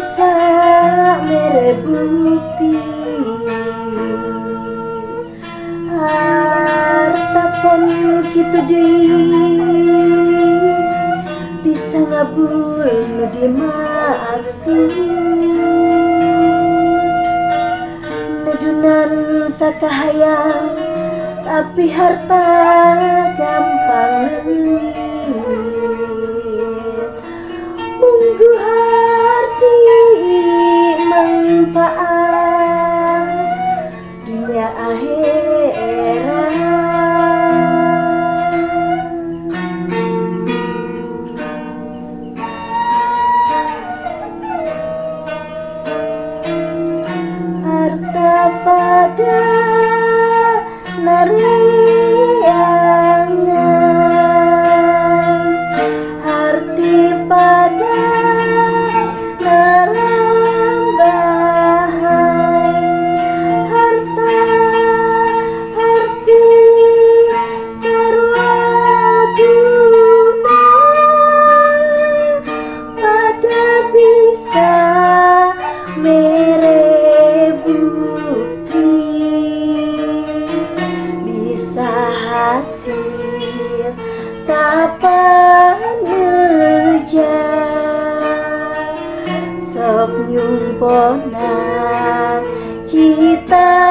bisa mere bukti harta pon kitu deui bisa ngabul nu dimaksud nedunan sakahayang tapi harta gampang leungit munggu harti manfaat dunia akhirat. Harta pada nariangan, harti pada narambahan, harta harti sarwa guna pada bisa mere bukti bisa hasil sapaneja sok nyumponan cita